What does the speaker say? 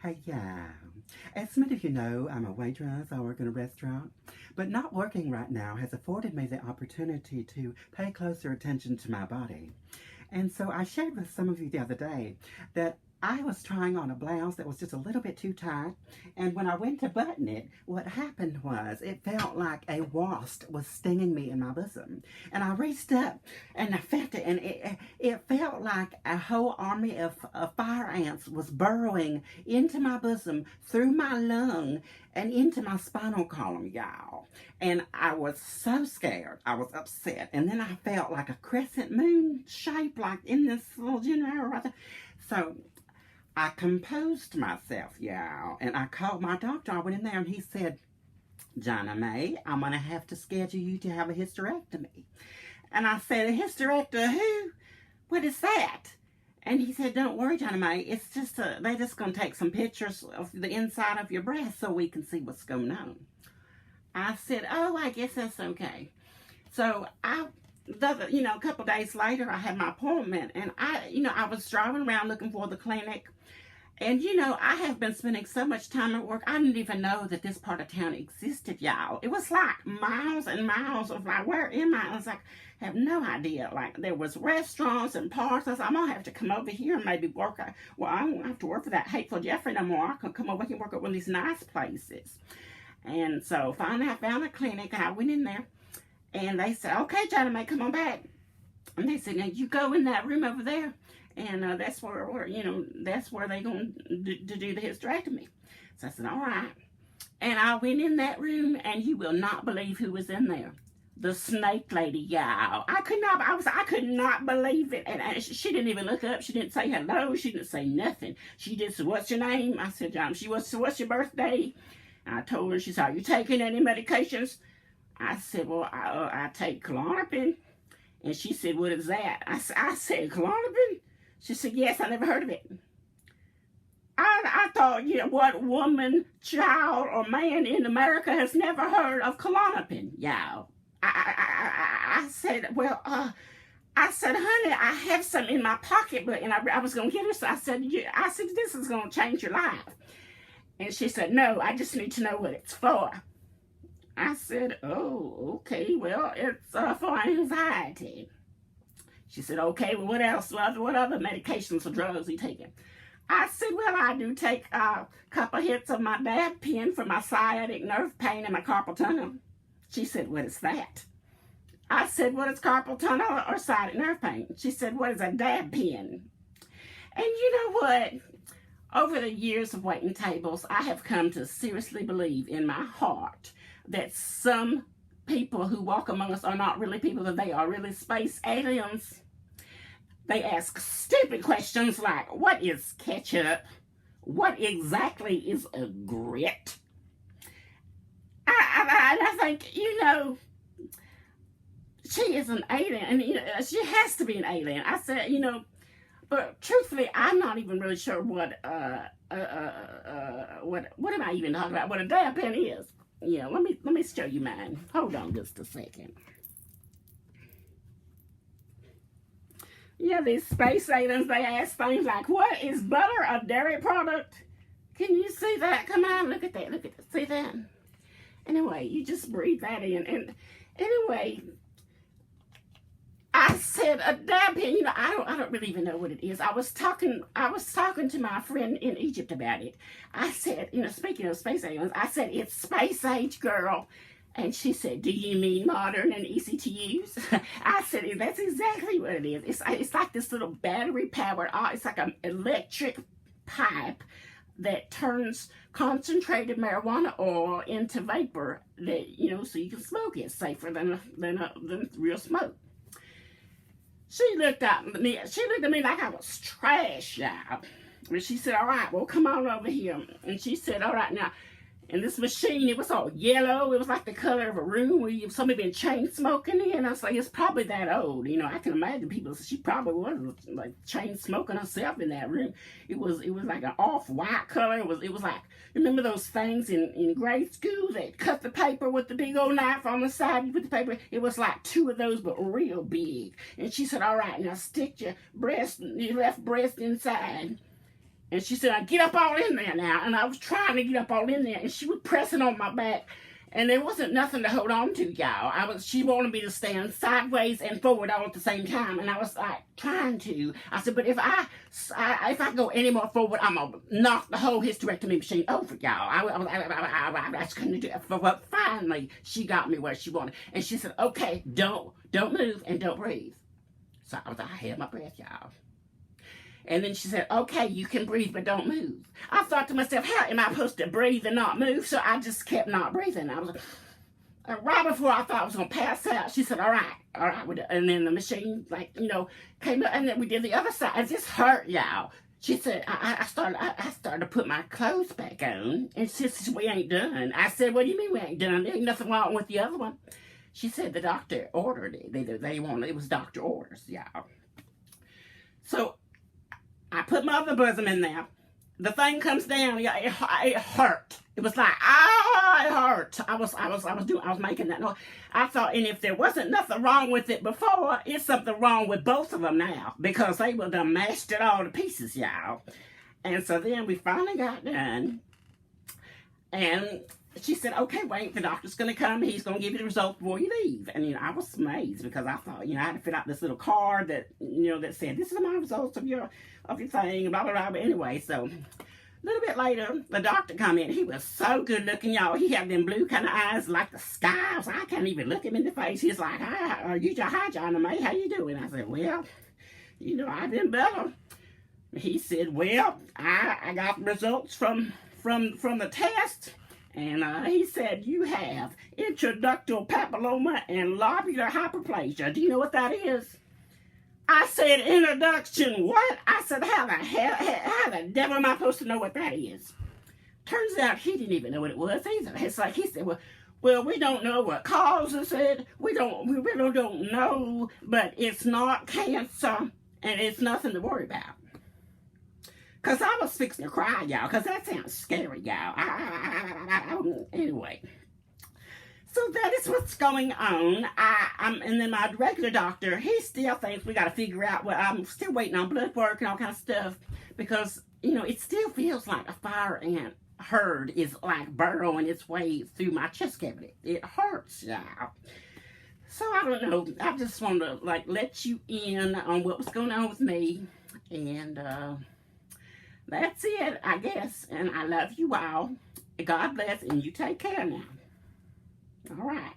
Hey, yeah. As many of you know, I'm a waitress. I work in a restaurant. But not working right now has afforded me the opportunity to pay closer attention to my body. And so I shared with some of you the other day that I was trying on a blouse that was just a little bit too tight. And when I went to button it, what happened was it felt like a wasp was stinging me in my bosom. And I reached up and I felt it, and it felt like a whole army of fire ants was burrowing into my bosom, through my lung, and into my spinal column, y'all. And I was so scared. I was upset. And then I felt like a crescent moon shape, like in this little generator right there. So I composed myself, y'all, and I called my doctor. I went in there and he said, Gina May, I'm going to have to schedule you to have a hysterectomy. And I said, a hysterectomy who? What is that? And he said, don't worry, Gina May, it's just, they're just going to take some pictures of the inside of your breast so we can see what's going on. I said, oh, I guess that's okay. So a couple days later, I had my appointment, and I was driving around looking for the clinic. And, I have been spending so much time at work, I didn't even know that this part of town existed, y'all. It was like miles and miles of like, where am I? I was like, I have no idea. Like, there was restaurants and parks. I said, I'm going to have to come over here and maybe work. Well, I won't have to work for that hateful Jeffrey no more. I can come over here and work at one of these nice places. And so finally I found a clinic, and I went in there. And they said, okay, Gina May, come on back. And they said, now you go in that room over there. And that's where that's where they're going to do the hysterectomy. So I said, all right. And I went in that room, and you will not believe who was in there. The snake lady, y'all. I could not believe it. And she didn't even look up. She didn't say hello. She didn't say nothing. She just said, what's your name? I said, John. She was, what's your birthday? And I told her. She said, are you taking any medications? I said, well, I take Klonopin. And she said, what is that? I said, Klonopin? She said, yes, I never heard of it. I thought, what woman, child, or man in America has never heard of Klonopin, y'all? I said, well, I said, honey, I have some in my pocketbook, and I was going to get her. So I said, this is going to change your life. And she said, no, I just need to know what it's for. I said, oh, okay, well, it's for anxiety. She said, okay, well, what else? What other medications or drugs are you taking? I said, well, I do take a couple hits of my dab pen for my sciatic nerve pain and my carpal tunnel. She said, what is that? I said, what is carpal tunnel or sciatic nerve pain? She said, what is a dab pen? And you know what? Over the years of waiting tables, I have come to seriously believe in my heart that some people who walk among us are not really people, that they are really space aliens. They ask stupid questions like, what is ketchup? What exactly is a grit? I think, she is an alien, and she has to be an alien. I said, but truthfully, I'm not even really sure what am I even talking about? What a dab pen is. Let me show you mine. Hold on just a second. These space aliens, they ask things like, what is butter a dairy product? Can you see that? Come on, look at that. Look at that. See that? Anyway, you just breathe that in. And anyway, I said a dab pen. I don't really even know what it is. I was talking to my friend in Egypt about it. I said, speaking of space aliens, I said, it's space age, girl. And she said, do you mean modern and easy to use? I said, that's exactly what it is. It's like this little battery powered, it's like an electric pipe that turns concentrated marijuana oil into vapor that, so you can smoke it. Safer than real smoke. She looked at me like I was trash, y'all. And she said, all right, well, come on over here. And she said, all right, now, and this machine, it was all yellow. It was like the color of a room where somebody been chain smoking in. I was like, it's probably that old. I can imagine people, she probably was like chain smoking herself in that room. It was like an off-white color. It was like, remember those things in grade school that cut the paper with the big old knife on the side? You put the paper, it was like two of those, but real big. And she said, all right, now stick your left breast inside. And she said, get up all in there now. And I was trying to get up all in there, and she was pressing on my back. And there wasn't nothing to hold on to, y'all. She wanted me to stand sideways and forward all at the same time. And I was like trying to. I said, but if I go any more forward, I'm going to knock the whole hysterectomy machine over, y'all. I just couldn't do it. But finally, she got me where she wanted. And she said, okay, don't move and don't breathe. So I held my breath, y'all. And then she said, okay, you can breathe, but don't move. I thought to myself, how am I supposed to breathe and not move? So I just kept not breathing. I was like, right before I thought I was going to pass out, she said, all right. And then the machine, came up, and then we did the other side. It just hurt, y'all. She said, I started to put my clothes back on, and she said, we ain't done. I said, what do you mean we ain't done? There ain't nothing wrong with the other one. She said the doctor ordered it. It was doctor orders, y'all. So I put my other bosom in there. The thing comes down. Yeah, it hurt. It was like, it hurt. I was making that noise. I thought, and if there wasn't nothing wrong with it before, it's something wrong with both of them now, because they would have mashed it all to pieces, y'all. And so then we finally got done, and she said, okay, wait, the doctor's going to come. He's going to give you the results before you leave. And, I was amazed, because I thought, I had to fill out this little card that, that said, this is my results of your thing, blah, blah, blah. But anyway, so a little bit later, the doctor come in. He was so good looking, y'all. He had them blue kind of eyes like the sky. So I can't even look him in the face. He's like, hi, Gina May, how you doing? I said, well, I've been better. He said, well, I got results from the test. And he said, you have intraductal papilloma and lobular hyperplasia. Do you know what that is? I said, introduction, what? I said, how the devil am I supposed to know what that is? Turns out he didn't even know what it was either. It's like he said, well, we don't know what causes it. We really don't know, but it's not cancer, and it's nothing to worry about. Because I was fixing to cry, y'all, because that sounds scary, y'all. Anyway. So that is what's going on. And then my regular doctor, he still thinks we got to figure out, I'm still waiting on blood work and all kind of stuff, because, it still feels like a fire ant herd is like burrowing its way through my chest cavity. It hurts, y'all. So I don't know. I just want to, let you in on what was going on with me. And, that's it, I guess. And I love you all. God bless, and you take care now. All right.